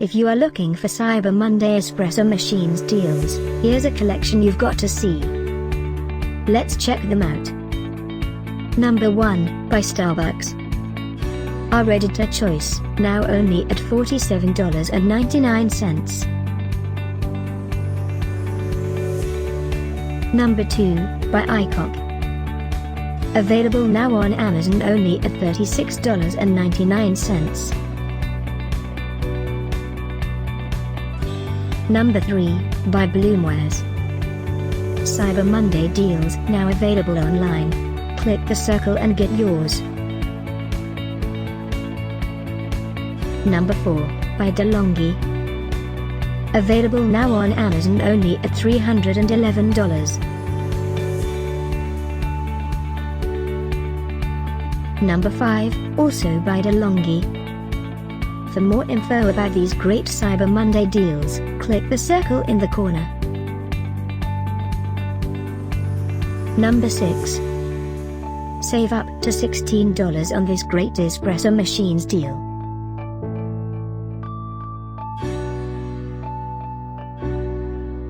If you are looking for Cyber Monday espresso machines deals, here's a collection you've got to see. Let's check them out. Number 1, by Starbucks. Our editor choice, now only at $47.99. Number 2, by Aicok. Available now on Amazon only at $36.99. Number 3, by Blümwares. Cyber Monday deals now available online. Click the circle and get yours. Number 4, by DeLonghi. Available now on Amazon only at $311. Number 5, also by DeLonghi. For more info about these great Cyber Monday deals, click the circle in the corner. Number 6. Save up to $16 on this great espresso machines deal.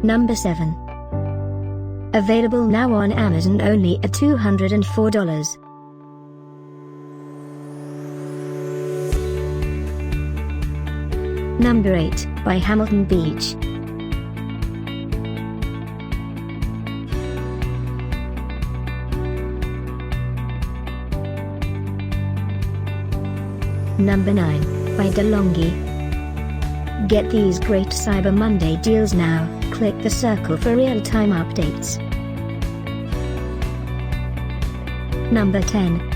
Number 7. Available now on Amazon only at $204. Number 8, by Hamilton Beach. Number 9, by DeLonghi. Get these great Cyber Monday deals now, click the circle for real-time updates. Number 10,